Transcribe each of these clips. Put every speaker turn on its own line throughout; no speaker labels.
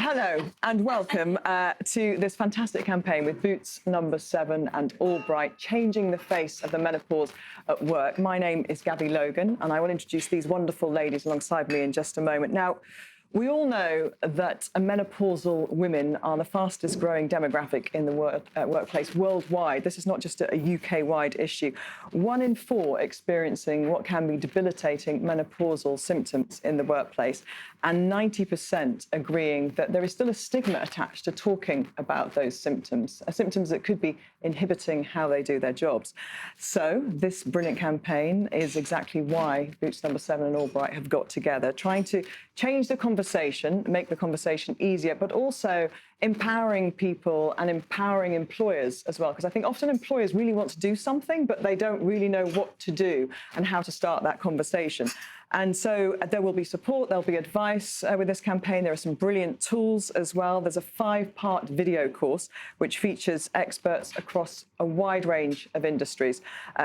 Hello and welcome to this fantastic campaign with Boots No7 and AllBright, changing the face of the menopause at work. My name is Gabby Logan, and I will introduce these wonderful ladies alongside me in just a moment. Now, we all know that menopausal women are the fastest growing demographic in the workplace worldwide. This is not just a UK-wide issue. 1 in 4 experiencing what can be debilitating menopausal symptoms in the workplace, and 90% agreeing that there is still a stigma attached to talking about those symptoms that could be inhibiting how they do their jobs. So this brilliant campaign is exactly why Boots No7 and AllBright have got together, trying to change the conversation, make the conversation easier, but also empowering people and empowering employers as well. Because I think often employers really want to do something, but they don't really know what to do and how to start that conversation. And so there will be support, there'll be advice with this campaign. There are some brilliant tools as well. There's a 5-part video course which features experts across a wide range of industries,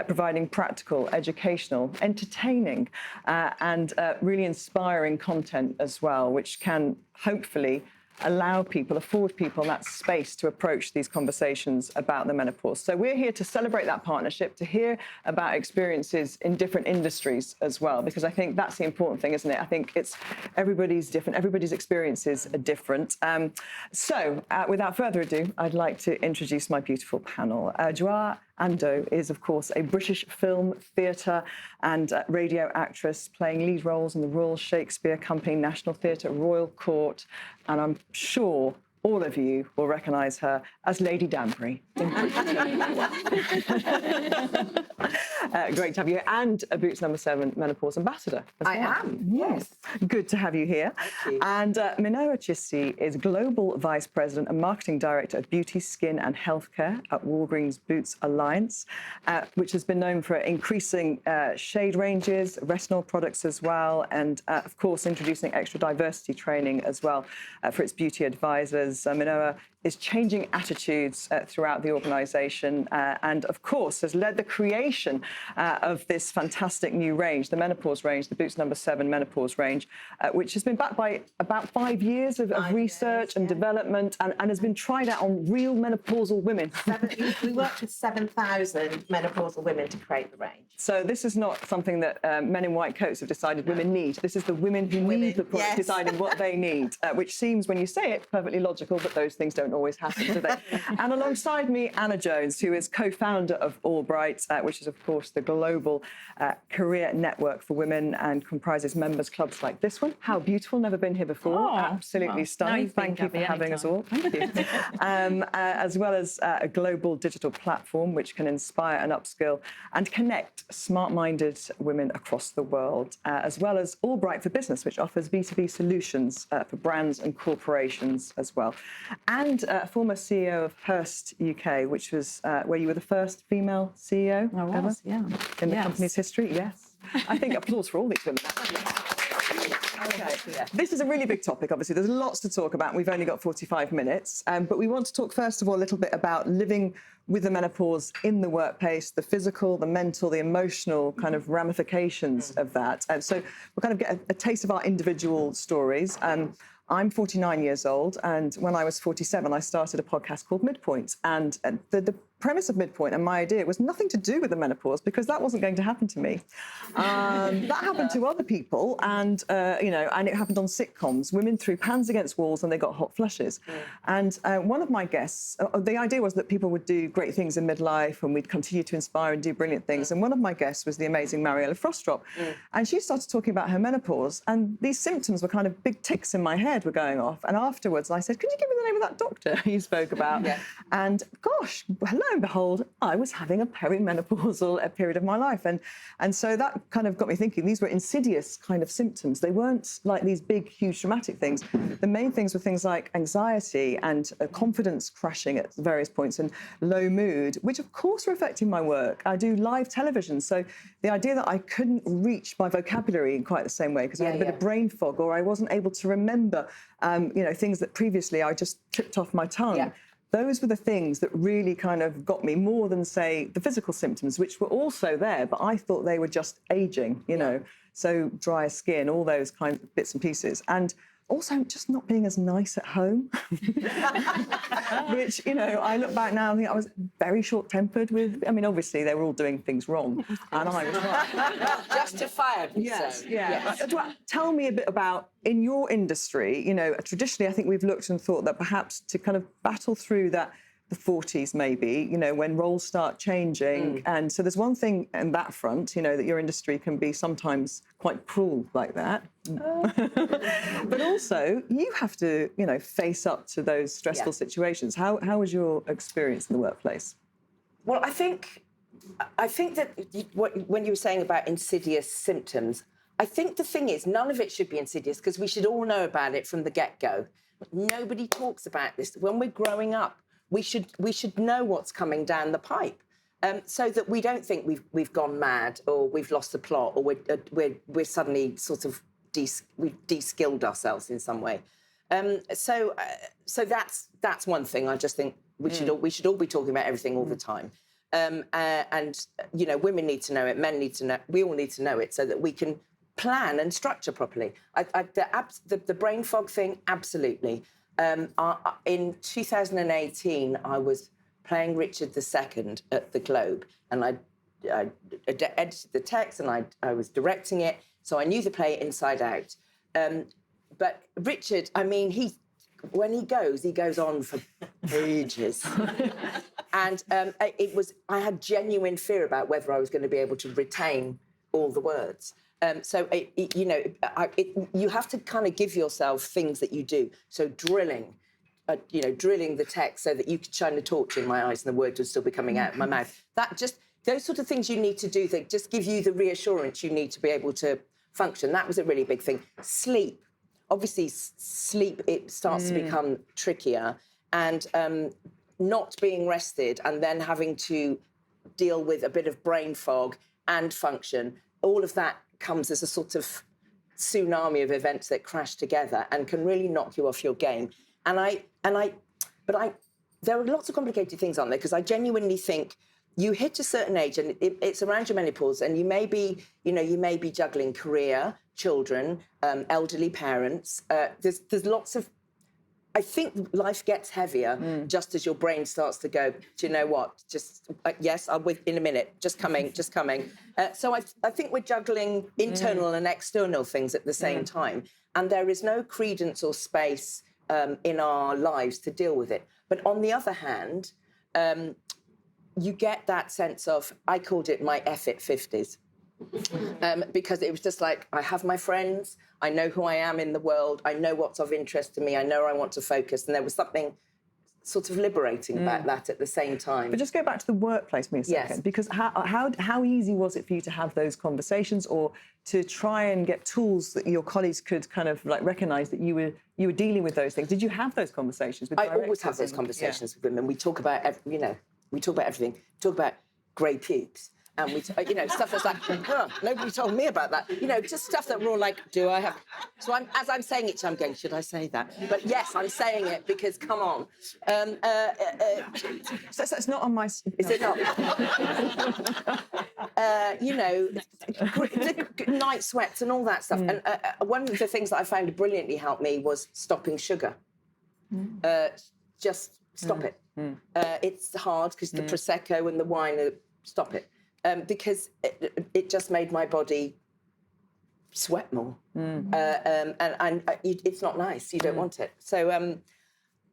providing practical, educational, entertaining, and really inspiring content as well, which can hopefully afford people that space to approach these conversations about the menopause. So we're here to celebrate that partnership, to hear about experiences in different industries as well, because I think that's the important thing, isn't it? I think it's everybody's different, everybody's experiences are different. So without further ado, I'd like to introduce my beautiful panel. Joa Ando is, of course, a British film, theatre and radio actress, playing lead roles in the Royal Shakespeare Company, National Theatre, Royal Court, and I'm sure all of you will recognise her as Lady Danbury. Great to have you here, and a Boots No7 Menopause Ambassador as well.
I am, yes.
Good to have you here.
Thank you.
And Minoa Chisti is Global Vice President and Marketing Director of Beauty, Skin and Healthcare at Walgreens Boots Alliance, which has been known for increasing shade ranges, retinol products as well, and of course introducing extra diversity training as well for its beauty advisors. Minoa is changing attitudes throughout the organisation and, of course, has led the creation of this fantastic new range, the menopause range, the Boots No7 menopause range, which has been backed by about 5 years of research and development and has been tried out on real menopausal women.
We worked with 7,000 menopausal women to create the range.
So this is not something that men in white coats have decided women need. This is the women who need the product deciding what they need, which seems, when you say it, perfectly logical, but those things don't always happen, do they? And alongside me, Anna Jones, who is co-founder of AllBright, which is, of course, the global career network for women and comprises members clubs like this one. How beautiful, never been here before. Absolutely stunning. Thank you for having us all. Thank you. As well as a global digital platform which can inspire and upskill and connect smart-minded women across the world, as well as AllBright for Business, which offers B2B solutions for brands and corporations as well. And former CEO of Hearst UK, which was where you were the first female CEO ever in the company's history. Yes. I think applause for all these women. Okay. This is a really big topic, obviously. There's lots to talk about. We've only got 45 minutes. But we want to talk, first of all, a little bit about living with the menopause in the workplace, the physical, the mental, the emotional kind of ramifications of that. And so we'll kind of get a taste of our individual stories. I'm 49 years old, and when I was 47, I started a podcast called Midpoint. And the premise of Midpoint and my idea was nothing to do with the menopause, because that wasn't going to happen to me. That happened to other people, and and it happened on sitcoms. Women threw pans against walls and they got hot flushes. And one of my guests, the idea was that people would do great things in midlife and we'd continue to inspire and do brilliant things. And one of my guests was the amazing Mariella Frostrop. And she started talking about her menopause, and these symptoms were kind of big ticks in my head were going off. And afterwards I said, could you give me the name of that doctor you spoke about? And gosh, hello and behold, I was having a perimenopausal period of my life. And so that kind of got me thinking, these were insidious kind of symptoms. They weren't like these big, huge, dramatic things. The main things were things like anxiety and confidence crashing at various points and low mood, which of course were affecting my work. I do live television, so the idea that I couldn't reach my vocabulary in quite the same way because I had a bit of brain fog, or I wasn't able to remember, things that previously I just tripped off my tongue. Those were the things that really kind of got me more than, say, the physical symptoms, which were also there, but I thought they were just aging, so drier skin, all those kind of bits and pieces. And also just not being as nice at home, which, I look back now and think I was very short-tempered with, obviously they were all doing things wrong, and I was right.
Justifiably
Yes,
so.
yeah.
Yes.
Tell me a bit about, in your industry, traditionally I think we've looked and thought that perhaps to kind of battle through that, the 40s maybe, when roles start changing. And so there's one thing in that front, that your industry can be sometimes quite cruel like that. But also you have to, face up to those stressful situations. How was your experience in the workplace?
Well, I think that when you were saying about insidious symptoms, I think the thing is none of it should be insidious because we should all know about it from the get-go. Nobody talks about this. When we're growing up, we should know what's coming down the pipe, so that we don't think we've gone mad or we've lost the plot or we're suddenly sort of we've de-skilled ourselves in some way. So that's one thing. I just think we should all be talking about everything all the time, and women need to know it, men need to know, we all need to know it so that we can plan and structure properly. The brain fog thing, absolutely. In 2018, I was playing Richard II at the Globe, and I edited the text and I was directing it, so I knew the play inside out. But Richard, when he goes on for ages. And I had genuine fear about whether I was going to be able to retain all the words. So you have to kind of give yourself things that you do. So drilling the text so that you could shine a torch in my eyes and the words would still be coming out of my mouth. Those sort of things you need to do that just give you the reassurance you need to be able to function. That was a really big thing. Sleep. Obviously, sleep, it starts to become trickier, and not being rested and then having to deal with a bit of brain fog and function. All of that comes as a sort of tsunami of events that crash together and can really knock you off your game. But there are lots of complicated things on there because I genuinely think you hit a certain age and it's around your menopause, and you may be juggling career, children, elderly parents. There's lots of. I think life gets heavier just as your brain starts to go, do you know what? Just, yes, I'll wait in a minute. Just coming. So I think we're juggling internal and external things at the same time. And there is no credence or space in our lives to deal with it. But on the other hand, you get that sense of, I called it my F-it 50s. Because it was just like, I have my friends, I know who I am in the world, I know what's of interest to me, I know I want to focus, and there was something sort of liberating about that at the same time.
But just go back to the workplace for me a second, because how easy was it for you to have those conversations, or to try and get tools that your colleagues could kind of like recognise that you were dealing with those things? Did you have those conversations with directors?
I always have those conversations with women. We talk about everything. We talk about grey pubes. And we, stuff that's like, nobody told me about that. Just stuff that we're all like, do I have? So as I'm saying it, I'm going, should I say that? But yes, I'm saying it because, come on.
So it's not on my...
Is it not? The night sweats and all that stuff. And one of the things that I found brilliantly helped me was stopping sugar. Just stop it. It's hard because the Prosecco and the wine, stop it. Because it just made my body sweat more, and it's not nice. You don't want it. So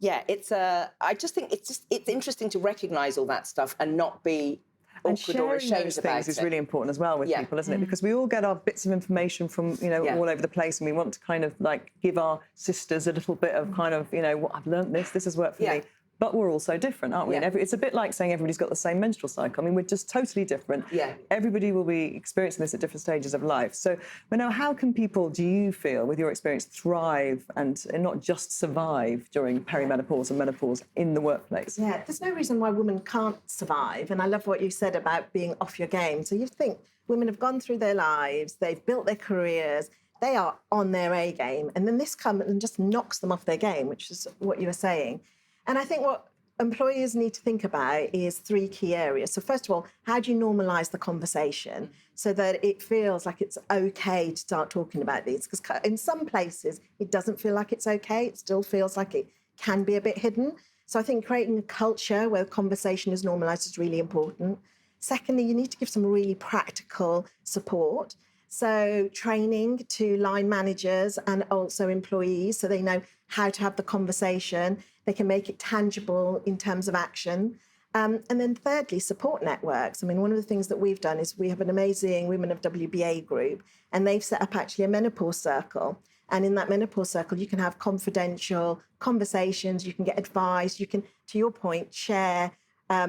it's. I just think it's interesting to recognise all that stuff and not be awkward or ashamed
those
about
things is really important as well with people, isn't it? Because we all get our bits of information from all over the place, and we want to kind of like give our sisters a little bit of kind of what I've learnt this has worked for me. But we're all so different, aren't we? And it's a bit like saying everybody's got the same menstrual cycle. We're just totally different. Everybody will be experiencing this at different stages of life. So, how can people, do you feel, with your experience, thrive and not just survive during perimenopause and menopause in the workplace?
Yeah, there's no reason why women can't survive. And I love what you said about being off your game. So you think women have gone through their lives, they've built their careers, they are on their A game, and then this comes and just knocks them off their game, which is what you were saying. And I think what employers need to think about is 3 key areas. So first of all, how do you normalise the conversation so that it feels like it's okay to start talking about these? Because in some places, it doesn't feel like it's okay. It still feels like it can be a bit hidden. So I think creating a culture where conversation is normalised is really important. Secondly, you need to give some really practical support. So training to line managers and also employees so they know how to have the conversation. They can make it tangible in terms of action. And then thirdly, support networks. I mean, one of the things that we've done is we have an amazing Women of WBA group, and they've set up actually a menopause circle. And in that menopause circle, you can have confidential conversations, you can get advice, you can, to your point, share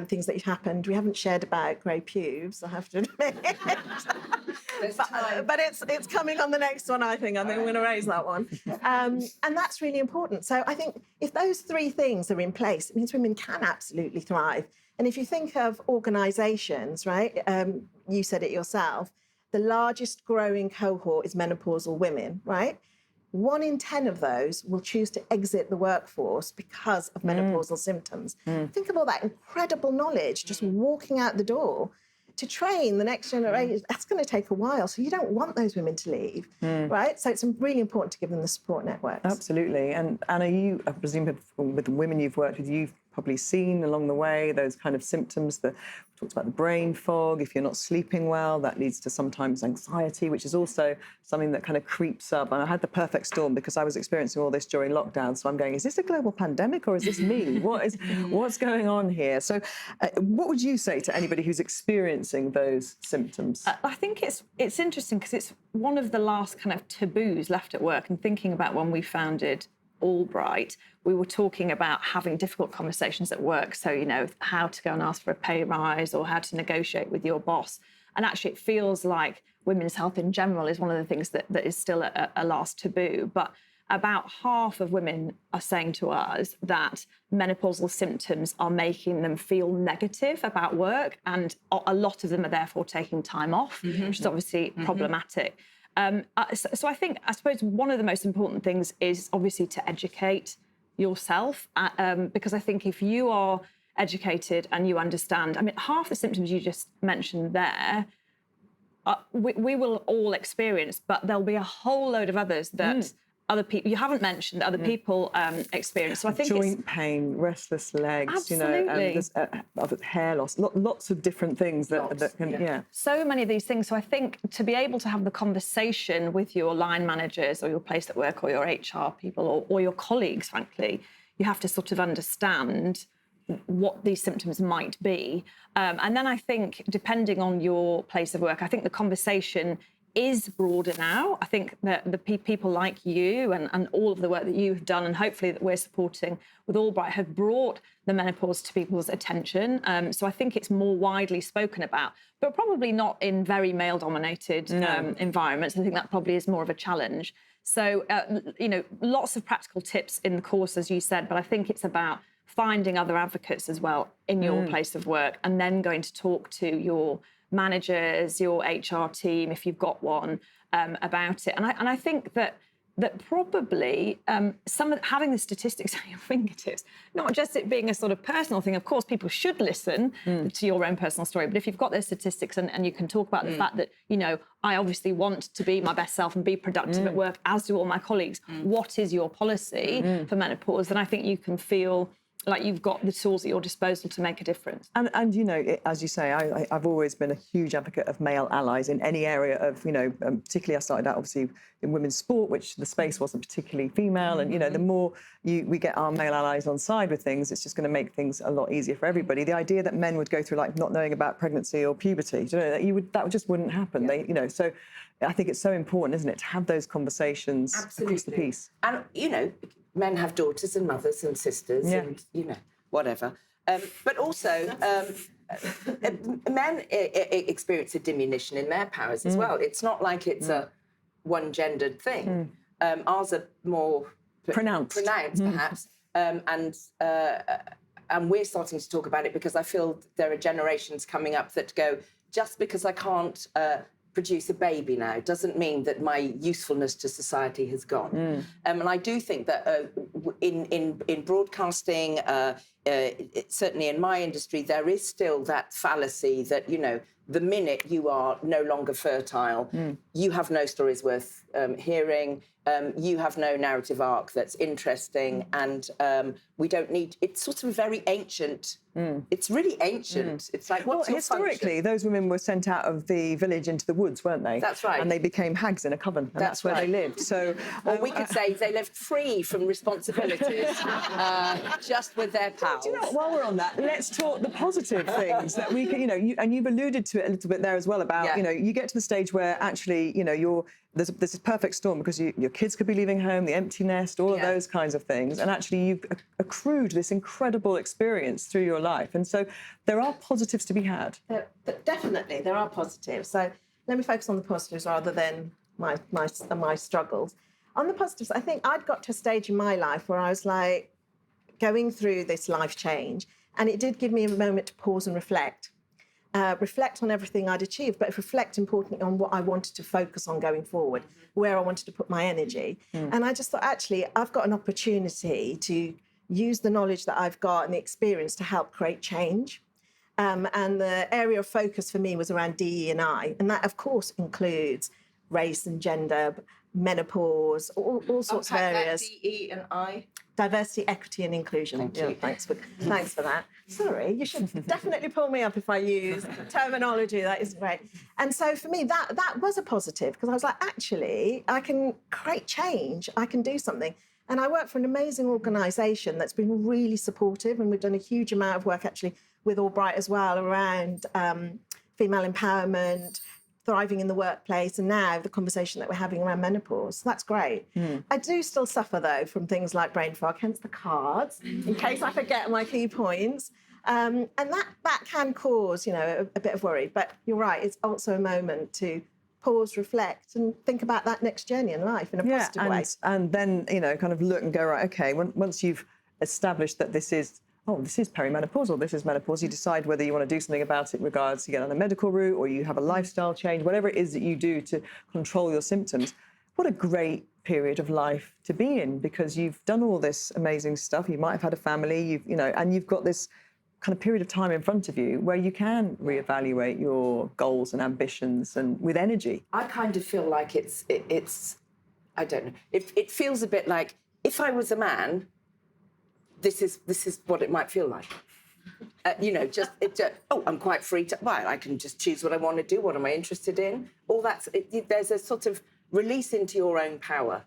things that have happened. We haven't shared about grey pubes, I have to admit. but it's coming on the next one, I think. I think we're going to raise that one. And that's really important. So I think if those 3 things are in place, it means women can absolutely thrive. And if you think of organisations, right, you said it yourself, the largest growing cohort is menopausal women, right? 1 in 10 of those will choose to exit the workforce because of menopausal symptoms. Think of all that incredible knowledge just walking out the door. To train the next generation, that's going to take a while. So you don't want those women to leave, right? So it's really important to give them the support networks.
Absolutely. And Anna, I presume with the women you've worked with, you've probably seen along the way those kind of symptoms. We talked about the brain fog. If you're not sleeping well, that leads to sometimes anxiety, which is also something that kind of creeps up. And I had the perfect storm because I was experiencing all this during lockdown. So I'm going, is this a global pandemic or is this me? What's going on here? So what would you say to anybody who's experiencing those symptoms?
I think it's interesting because it's one of the last kind of taboos left at work, and thinking about when we founded AllBright, we were talking about having difficult conversations at work. So, how to go and ask for a pay rise or how to negotiate with your boss. And actually, it feels like women's health in general is one of the things that is still a last taboo. But about half of women are saying to us that menopausal symptoms are making them feel negative about work. And a lot of them are therefore taking time off, which is obviously problematic. So I suppose one of the most important things is obviously to educate yourself, because I think if you are educated and you understand, I mean, half the symptoms you just mentioned there, we will all experience, but there'll be a whole load of others that other people you haven't mentioned, that other people experience. So I think
joint pain, restless legs,
absolutely.
There's hair loss, lots of different things that can,
So many of these things. So I think to be able to have the conversation with your line managers or your place at work or your HR people or your colleagues, frankly, you have to sort of understand what these symptoms might be. And then I think, depending on your place of work, I think the conversation is broader now. I think that the people like you and all of the work that you've done, and hopefully that we're supporting with AllBright, have brought the menopause to people's attention. So I think it's more widely spoken about, but probably not in very male-dominated environments. I think that probably is more of a challenge. So, lots of practical tips in the course, as you said, but I think it's about finding other advocates as well in your place of work, and then going to talk to your managers, your HR team, if you've got one, about it. And I think that probably having the statistics at your fingertips, not just it being a sort of personal thing. Of course, people should listen to your own personal story, but if you've got those statistics and you can talk about the fact that, I obviously want to be my best self and be productive at work, as do all my colleagues. What is your policy for menopause? Then I think you can feel like you've got the tools at your disposal to make a difference.
And as you say, I've always been a huge advocate of male allies in any area of, particularly I started out obviously in women's sport, which the space wasn't particularly female. And, the more we get our male allies on side with things, it's just going to make things a lot easier for everybody. The idea that men would go through like not knowing about pregnancy or puberty, that just wouldn't happen. Yeah. So I think it's so important, isn't it, to have those conversations across the piece.
And, men have daughters and mothers and sisters and, whatever. But also, men experience a diminution in their powers as well. It's not like it's a one-gendered thing. Ours are more
pronounced
perhaps. And we're starting to talk about it because I feel there are generations coming up that go, just because I can't produce a baby now doesn't mean that my usefulness to society has gone. And I do think that in broadcasting, certainly in my industry, there is still that fallacy that, you know, the minute you are no longer fertile, you have no stories worth hearing, you have no narrative arc that's interesting, and we don't need... It's sort of very ancient. It's really ancient. It's like, what's your
historically,
function?
those women were sent out of the village into the woods, weren't they?
That's right.
And they became hags in a coven, and that's where they lived. So,
or we could say they lived free from responsibilities, just with their pals.
Do you know what, while we're on that, let's talk the positive things that we can, you know, and you've alluded to it a little bit there as well about, you know, you get to the stage where actually, you know, there's this perfect storm because your kids could be leaving home, the empty nest, all of those kinds of things. And actually you've accrued this incredible experience through your life. And so there are positives to be had.
Definitely, there are positives. So let me focus on the positives rather than my struggles. On the positives, I think I'd got to a stage in my life where I was like going through this life change, and it did give me a moment to pause and reflect. Reflect on everything I'd achieved, but reflect importantly on what I wanted to focus on going forward, where I wanted to put my energy. And I just thought, actually, I've got an opportunity to use the knowledge that I've got and the experience to help create change. And the area of focus for me was around DE&I. And that, of course, includes race and gender, menopause, all sorts of areas.
DE&I.
Diversity, equity and inclusion.
Thank you.
Thanks for that. Sorry, you should definitely pull me up if I use terminology. That is great. And so for me, that was a positive, because I was like, actually, I can create change. I can do something. And I work for an amazing organisation that's been really supportive, and we've done a huge amount of work actually with AllBright as well around female empowerment, thriving in the workplace, and now the conversation that we're having around menopause. So that's great. I do still suffer, though, from things like brain fog, hence the cards, in case I forget my key points. And that can cause, you know, a bit of worry. But you're right, it's also a moment to pause, reflect, and think about that next journey in life in a positive way.
And then, you know, kind of look and go, right, OK, once you've established that this is perimenopausal, this is menopause, you decide whether you want to do something about it in regards to get on a medical route, or you have a lifestyle change, whatever it is that you do to control your symptoms. What a great period of life to be in, because you've done all this amazing stuff. You might have had a family, and you've got this kind of period of time in front of you where you can reevaluate your goals and ambitions and with energy.
I kind of feel like it's I don't know. It feels a bit like, if I was a man, this is what it might feel like. I'm quite free to... Well, I can just choose what I want to do, what am I interested in. All that's... there's a sort of release into your own power,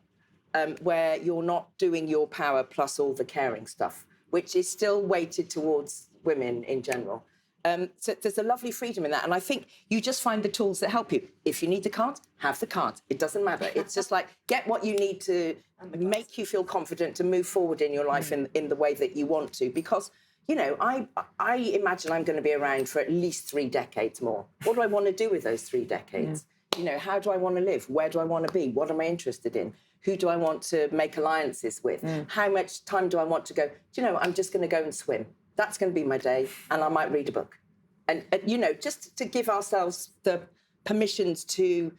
where you're not doing your power plus all the caring stuff, which is still weighted towards women in general. So there's a lovely freedom in that. And I think you just find the tools that help you. If you need the cards, have the cards. It doesn't matter. It's just like, get what you need to make you feel confident to move forward in your life in the way that you want to. Because, you know, I imagine I'm going to be around for at least 3 decades more. What do I want to do with those 3 decades? You know, how do I want to live? Where do I want to be? What am I interested in? Who do I want to make alliances with? How much time do I want to go? Do you know, I'm just going to go and swim. That's going to be my day, and I might read a book. And you know, just to give ourselves the permissions to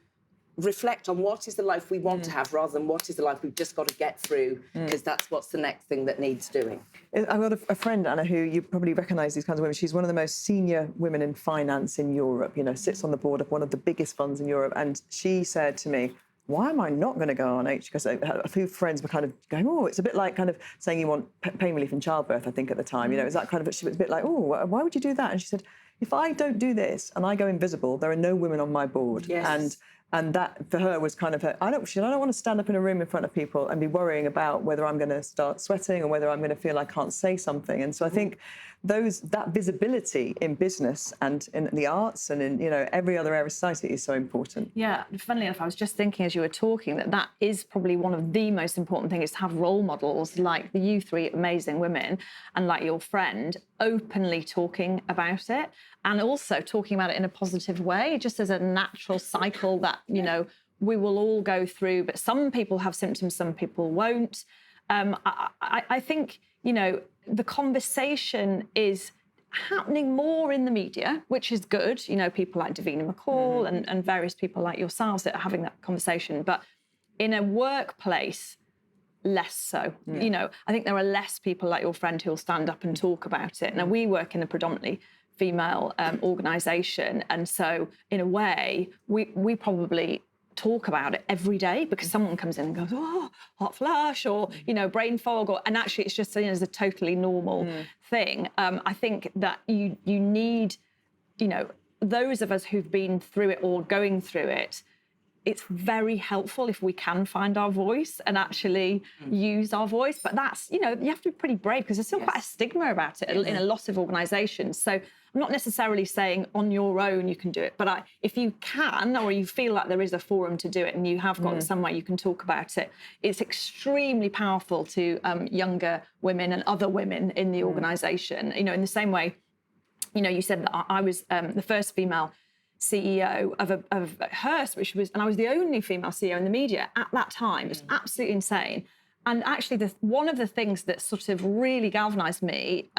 reflect on what is the life we want to have, rather than what is the life we've just got to get through, because that's what's the next thing that needs doing.
I've got a friend, Anna, who you probably recognise these kinds of women. She's one of the most senior women in finance in Europe, you know, sits on the board of one of the biggest funds in Europe. And she said to me, why am I not going to go on H? Because a few friends were kind of going, oh, it's a bit like kind of saying you want pain relief in childbirth, I think, at the time. You know, it was that kind of, she was a bit like, oh, why would you do that? And she said, if I don't do this and I go invisible, there are no women on my board.
Yes.
And that, for her, was kind of her, I don't want to stand up in a room in front of people and be worrying about whether I'm going to start sweating or whether I'm going to feel I can't say something. And so I think that visibility in business and in the arts and in, you know, every other area of society is so important.
Yeah, funnily enough, I was just thinking as you were talking that is probably one of the most important things, is to have role models like you 3 amazing women and like your friend openly talking about it, and also talking about it in a positive way, just as a natural cycle that, you know, we will all go through. But some people have symptoms, some people won't. I think, you know, the conversation is happening more in the media, which is good. You know, people like Davina McCall and various people like yourselves that are having that conversation. But in a workplace, less so. You know, I think there are less people like your friend who'll stand up and talk about it. Now, we work in a predominantly female organisation, and so in a way, we probably talk about it every day because someone comes in and goes, oh, hot flush, or, you know, brain fog, and actually it's just seen as a totally normal thing. I think that you need, you know, those of us who've been through it or going through it, it's very helpful if we can find our voice and actually use our voice. But that's, you know, you have to be pretty brave because there's still quite a stigma about it in a lot of organisations. So I'm not necessarily saying on your own you can do it, but if you can, or you feel like there is a forum to do it and you have got somewhere you can talk about it, it's extremely powerful to younger women and other women in the organisation. You know, in the same way, you know, you said that I was the first female CEO of Hearst, and I was the only female CEO in the media at that time. It's absolutely insane. And actually, one of the things that sort of really galvanised me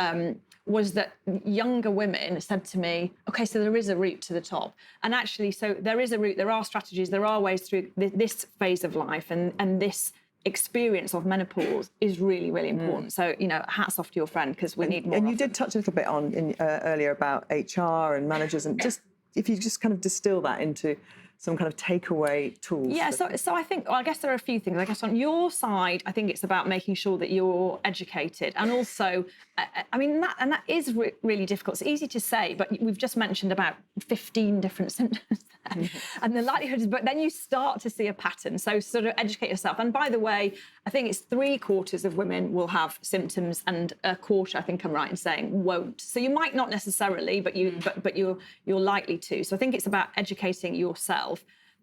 was that younger women said to me, okay, so there is a route to the top. And actually, so there is a route, there are strategies, there are ways through this phase of life, and this experience of menopause is really, really important. So, you know, hats off to your friend, because we need more.
And you did touch a little bit on earlier about HR and managers, and just if you just kind of distill that into some kind of takeaway tools.
Yeah, so I think, well, I guess there are a few things. I guess on your side, I think it's about making sure that you're educated, and also, I mean, that is really difficult. It's easy to say, but we've just mentioned about 15 different symptoms there. And the likelihood is, but then you start to see a pattern. So sort of educate yourself. And by the way, I think it's 3/4 of women will have symptoms, and a quarter, I think I'm right in saying, won't. So you might not necessarily, but you're likely to. So I think it's about educating yourself.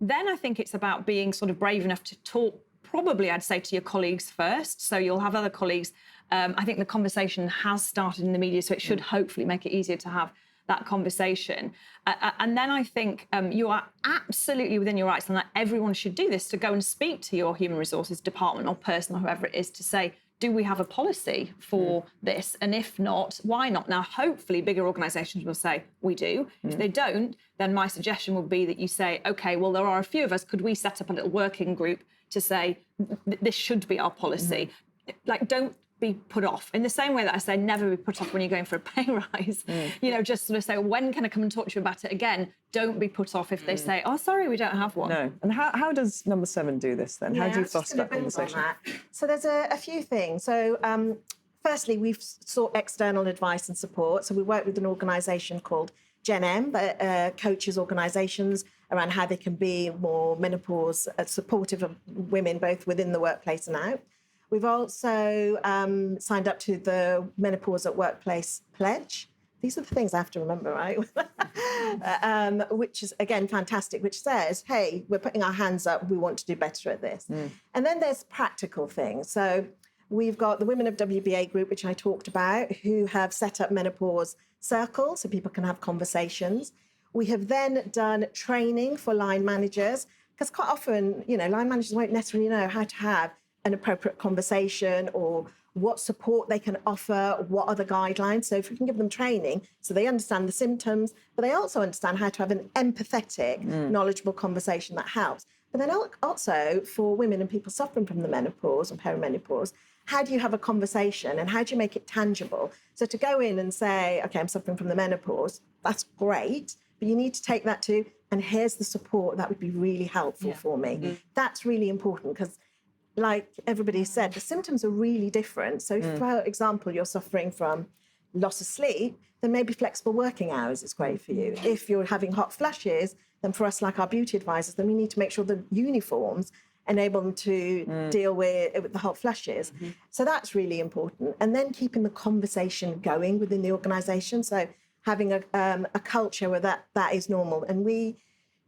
Then I think it's about being sort of brave enough to talk, probably I'd say, to your colleagues first. So you'll have other colleagues. I think the conversation has started in the media, so it should hopefully make it easier to have that conversation. And then I think you are absolutely within your rights, and that everyone should do this, to go and speak to your human resources department or person or whoever it is to say, do we have a policy for this? And if not, why not? Now, hopefully bigger organisations will say, we do. If they don't, then my suggestion would be that you say, OK, well, there are a few of us. Could we set up a little working group to say, this should be our policy? Like, don't be put off. In the same way that I say never be put off when you're going for a pay rise, you know, just sort of say, when can I come and talk to you about it again? Don't be put off if they say, oh, sorry, we don't have one.
No. And how does No7 do this then? How do you foster that conversation?
So there's a few things. So firstly, we've sought external advice and support. So we work with an organisation called Gen M that coaches organisations around how they can be more menopause supportive of women, both within the workplace and out. We've also signed up to the Menopause at Workplace Pledge. These are the things I have to remember, right? Which is, again, fantastic, which says, hey, we're putting our hands up, we want to do better at this. And then there's practical things. So we've got the Women of WBA group, which I talked about, who have set up menopause circles so people can have conversations. We have then done training for line managers, because quite often, you know, line managers won't necessarily know how to have an appropriate conversation or what support they can offer, what are the guidelines. So if we can give them training so they understand the symptoms, but they also understand how to have an empathetic, knowledgeable conversation that helps. But then also for women and people suffering from the menopause and perimenopause, how do you have a conversation and how do you make it tangible? So to go in and say, okay, I'm suffering from the menopause, that's great, but you need to take that to, and here's the support that would be really helpful for me. That's really important, because like everybody said, the symptoms are really different. So if, for example, you're suffering from loss of sleep, then maybe flexible working hours is great for you. If you're having hot flushes, then for us, like our beauty advisors, then we need to make sure the uniforms enable them to deal with the hot flushes. So that's really important. And then keeping the conversation going within the organisation. So having a culture where that is normal. And we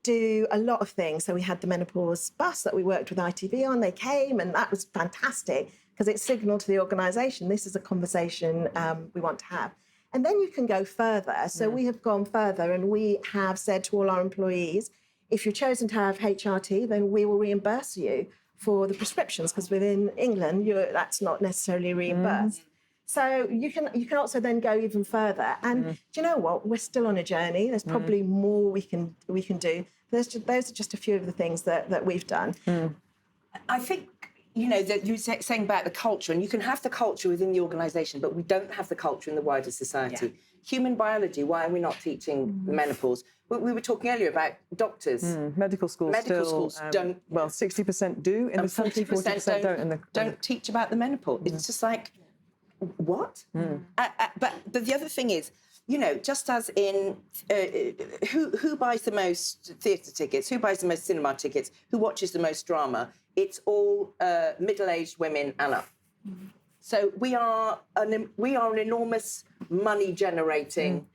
do a lot of things. So we had the menopause bus that we worked with ITV on. They came, and that was fantastic because it signalled to the organisation, this is a conversation we want to have. And then you can go further. So we have gone further, and we have said to all our employees, if you're chosen to have HRT, then we will reimburse you for the prescriptions, because within England, that's not necessarily reimbursed. So you can also then go even further. And do you know what? We're still on a journey. There's probably more we can do. Those are just a few of the things that we've done.
I think you know, that you were saying about the culture, and you can have the culture within the organisation, but we don't have the culture in the wider society. Yeah. Human biology, why are we not teaching the menopause? We were talking earlier about doctors.
Medical schools
don't.
Well, 60% do in this country, 40%
don't teach about the menopause. It's just like, what? But the other thing is, you know, just as in who buys the most theatre tickets, who buys the most cinema tickets, who watches the most drama, it's all middle-aged women and up. So we are an enormous money-generating,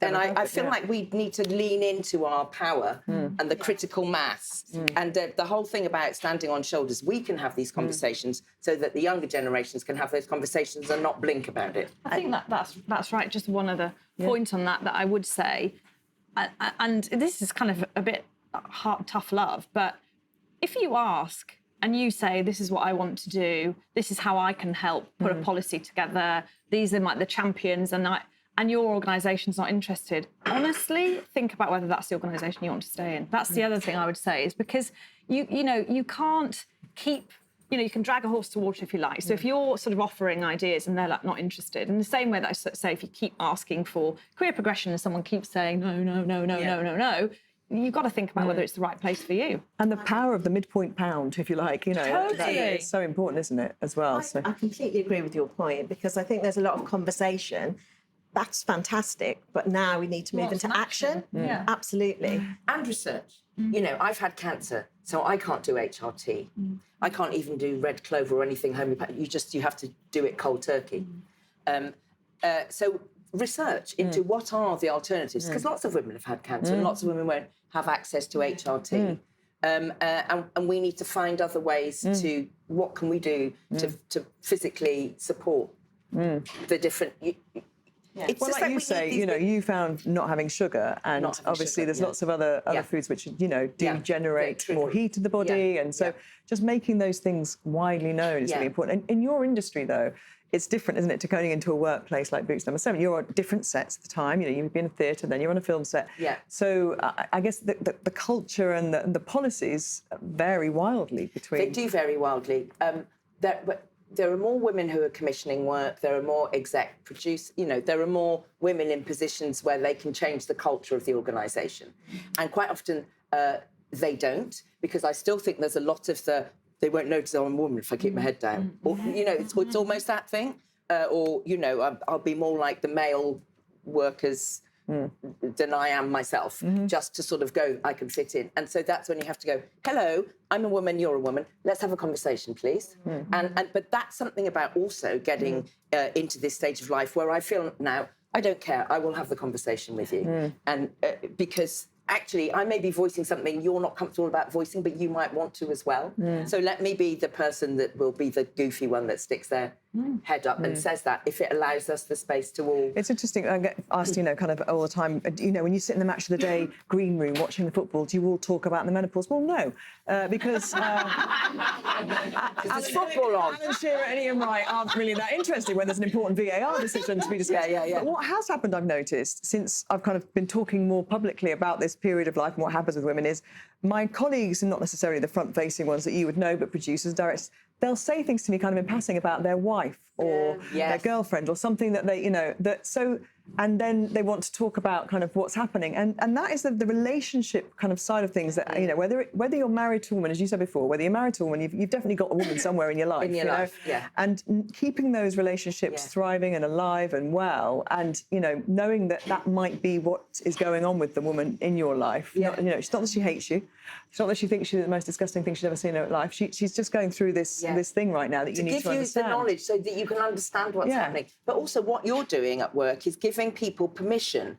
and I feel like we need to lean into our power and the critical mass. And the whole thing about standing on shoulders, we can have these conversations so that the younger generations can have those conversations and not blink about it.
I think that's right. Just one other point on that I would say, and this is kind of a bit tough love, but if you ask and you say, this is what I want to do, this is how I can help put a policy together, these are like the champions, and your organisation's not interested, honestly, think about whether that's the organisation you want to stay in. That's the other thing I would say, is because you can't keep, you can drag a horse to water if you like. So if you're sort of offering ideas and they're like not interested, in the same way that I say, if you keep asking for career progression and someone keeps saying no, you've got to think about whether it's the right place for you.
And the power of the midpoint pound, if you like,
Totally.
that is so important, isn't it, as well?
I completely agree with your point, because I think there's a lot of conversation. That's fantastic, but now we need to move into action.
Yeah.
Absolutely.
And research. You know, I've had cancer, so I can't do HRT. I can't even do red clover or anything homeopathic. You have to do it cold turkey. So research into what are the alternatives, because lots of women have had cancer and lots of women won't have access to HRT. And we need to find other ways to, what can we do to physically support the different...
It's well, like you say, you found not having sugar, and obviously there's lots of other foods which, do generate more heat in the body. And so just making those things widely known is really important. And in your industry, though, it's different, isn't it, to going into a workplace like Boots No7. You're on different sets at the time. You've been in theatre, then you're on a film set. Yeah. So I guess the culture and the policies vary wildly between...
They do vary wildly. There are more women who are commissioning work. There are more exec produce. There are more women in positions where they can change the culture of the organisation. And quite often they don't, because I still think there's a lot of they won't notice I'm a woman if I keep my head down. Or, it's almost that thing. I'll be more like the male workers than I am myself, just to sort of go, I can fit in. And so that's when you have to go, hello, I'm a woman, you're a woman, let's have a conversation, please. But that's something about also getting into this stage of life where I feel now, I don't care, I will have the conversation with you. And because actually I may be voicing something you're not comfortable about voicing, but you might want to as well. So let me be the person that will be the goofy one that sticks their head up and says that, if it allows us the space to all...
It's interesting, I get asked, kind of all the time, when you sit in the match of the day green room watching the football, do you all talk about the menopause? Well, no, because...
There's football on.
Alan Shearer and Ian Wright aren't really that interested when there's an important VAR decision to be discussed. But what has happened, I've noticed, since I've kind of been talking more publicly about this period of life and what happens with women, is my colleagues, and not necessarily the front-facing ones that you would know, but producers, directors, they'll say things to me kind of in passing about their wife or their girlfriend or something that they, and then they want to talk about kind of what's happening. And that is the relationship kind of side of things that, whether you're married to a woman, as you said before, whether you're married to a woman, you've definitely got a woman somewhere in your life.
In your life,
And keeping those relationships thriving and alive and well, and, knowing that might be what is going on with the woman in your life. It's not that she hates you. It's not that she thinks she's the most disgusting thing she's ever seen in her life. She's just going through this thing right now that you need to understand.
To give you the knowledge so that you can understand what's happening. But also what you're doing at work is giving people permission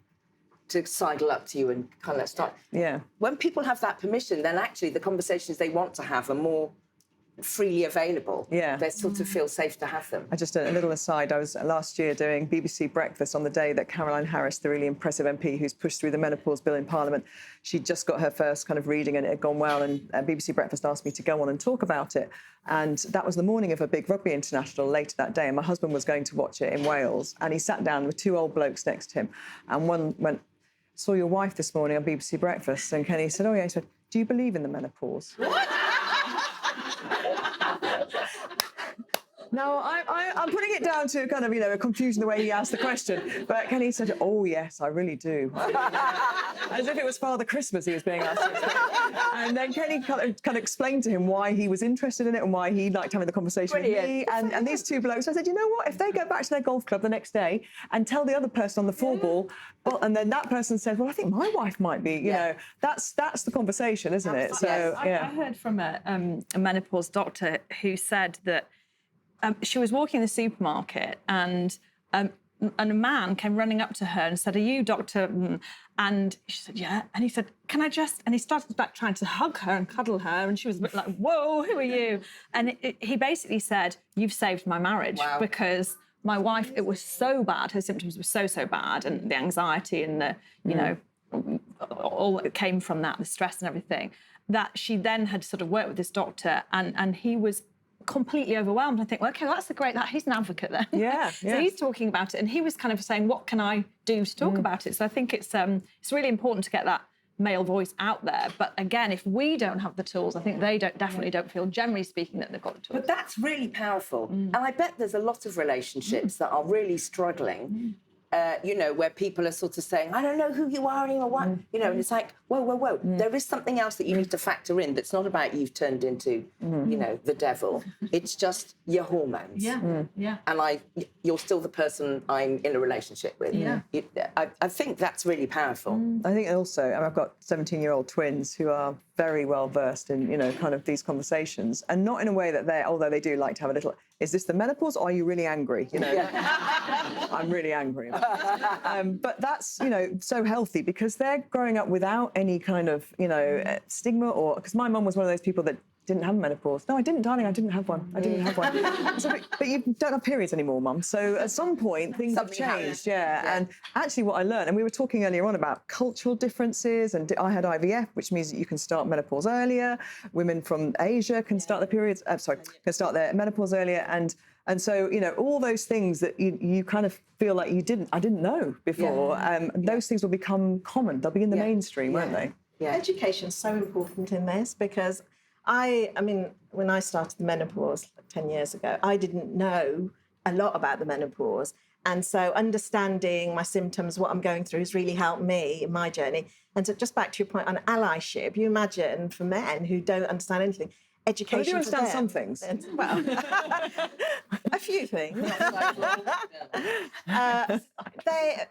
to sidle up to you and kind of start. When people have that permission, then actually the conversations they want to have are more freely available. They sort of feel safe to have them.
Just a little aside, I was last year doing BBC Breakfast on the day that Caroline Harris, the really impressive MP who's pushed through the menopause bill in Parliament, she'd just got her first kind of reading and it had gone well, and BBC Breakfast asked me to go on and talk about it. And that was the morning of a big rugby international later that day, and my husband was going to watch it in Wales, and he sat down with two old blokes next to him, and one went, "Saw your wife this morning on BBC Breakfast," and Kenny said, "Oh yeah," he said, "Do you believe in the menopause?" No, I'm putting it down to kind of, a confusion the way he asked the question. But Kenny said, oh, yes, I really do. As if it was Father Christmas he was being asked to explain. And then Kenny kind of explained to him why he was interested in it and why he liked having the conversation with me. And these two blokes, I said, you know what, if they go back to their golf club the next day and tell the other person on the four ball, well, and then that person said, well, I think my wife might be, you know, that's the conversation, isn't it? So,
I heard from a menopause doctor who said that she was walking in the supermarket and a man came running up to her and said, are you Dr. And she said, yeah. And he said, can I just... And he started back trying to hug her and cuddle her. And she was a bit like, whoa, who are you? And he basically said, you've saved my marriage because my wife, it was so bad. Her symptoms were so bad. And the anxiety and the, you know, all that came from that, the stress and everything, that she then had sort of worked with this doctor and he was completely overwhelmed. I think, well, okay, well, that's he's an advocate then.
Yeah.
So he's talking about it and he was kind of saying, what can I do to talk about it? So I think it's really important to get that male voice out there. But again, if we don't have the tools, I think they definitely don't feel, generally speaking, that they've got the tools.
But that's really powerful. And I bet there's a lot of relationships that are really struggling, you know, where people are sort of saying, I don't know who you are anymore, what? You know, and it's like, whoa. There is something else that you need to factor in that's not about you've turned into, you know, the devil. It's just your hormones.
Yeah.
And you're still the person I'm in a relationship with.
Yeah.
I think that's really powerful.
I think also, I've got 17-year-old twins who are very well versed in, you know, kind of these conversations, and not in a way that although they do like to have a little, is this the menopause or are you really angry? You know, I'm really angry. But that's, you know, so healthy because they're growing up without any kind of, you know, stigma because my mum was one of those people that didn't have menopause. No, I didn't, darling, I didn't have one. I didn't have one. So, but you don't have periods anymore, Mum. So at some point, things have changed, And actually what I learned, and we were talking earlier on about cultural differences, and I had IVF, which means that you can start menopause earlier. Women from Asia can start their periods, can start their menopause earlier. And so, you know, all those things that you kind of feel like I didn't know before, those things will become common. They'll be in the mainstream, won't they?
Yeah. Education's so important in this because I mean, when I started the menopause 10 years ago, I didn't know a lot about the menopause. And so understanding my symptoms, what I'm going through has really helped me in my journey. And so just back to your point on allyship, you imagine for men who don't understand anything, education.
They do understand some things.
Well, a few things.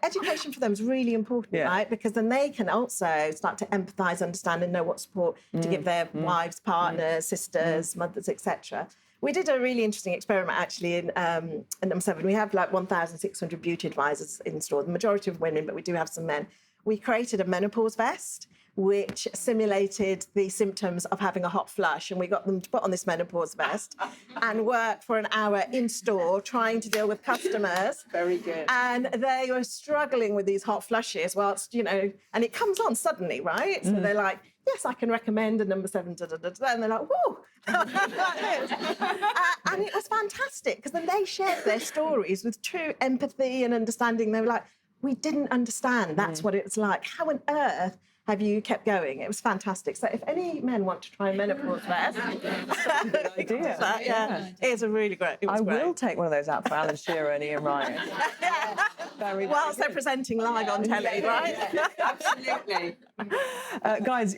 Education for them is really important, right? Because then they can also start to empathise, understand, and know what support to give their wives, partners, sisters, mothers, etc. We did a really interesting experiment actually in No7. We have like 1,600 beauty advisors in store, the majority of women, but we do have some men. We created a menopause vest, which simulated the symptoms of having a hot flush. And we got them to put on this menopause vest and work for an hour in store trying to deal with customers.
Very good.
And they were struggling with these hot flushes whilst, you know, and it comes on suddenly, right? So they're like, yes, I can recommend a No7, and they're like, whoa. And it was fantastic because then they shared their stories with true empathy and understanding. They were like, we didn't understand that's what it's like. How on earth have you kept going? It was fantastic. So if any men want to try menopause vest,
Good idea.
it's a really great. It was great.
will take one of those out for Alan Shearer and Ian Ryan.
Whilst they're presenting live on telly, right?
Absolutely.
Guys,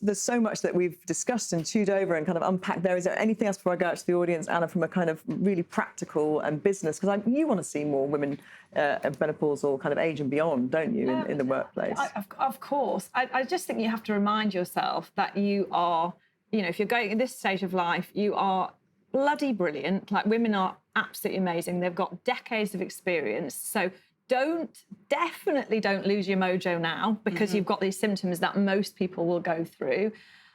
there's so much that we've discussed and chewed over and kind of unpacked there. Is there anything else before I go out to the audience, Anna, from a kind of really practical and business? Because you want to see more women of menopausal kind of age and beyond, don't you, in the workplace?
Of course. I just think you have to remind yourself that you are, you know, if you're going at this stage of life, you are bloody brilliant. Like, women are absolutely amazing. They've got decades of experience. So definitely don't lose your mojo now because you've got these symptoms that most people will go through.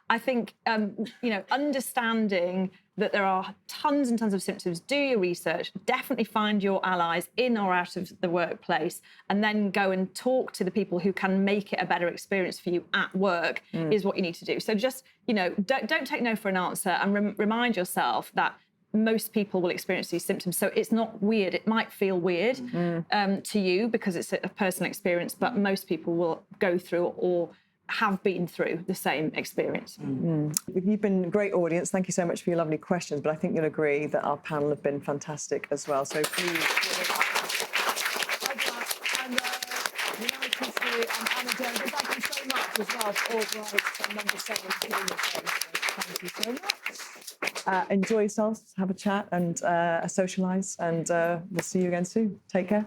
I think, you know, understanding that there are tons and tons of symptoms, do your research, definitely find your allies in or out of the workplace, and then go and talk to the people who can make it a better experience for you at work is what you need to do. So just, you know, don't take no for an answer, and remind yourself that most people will experience these symptoms. So it's not weird. It might feel weird to you because it's a personal experience, but most people will go through or have been through the same experience.
You've been a great audience. Thank you so much for your lovely questions. But I think you'll agree that our panel have been fantastic as well. So please. And Anna Jones, and thank you so much as well for AllBright and No7 for doing the same. Thank you so much. Enjoy yourselves, have a chat and socialise, and we'll see you again soon. Take care.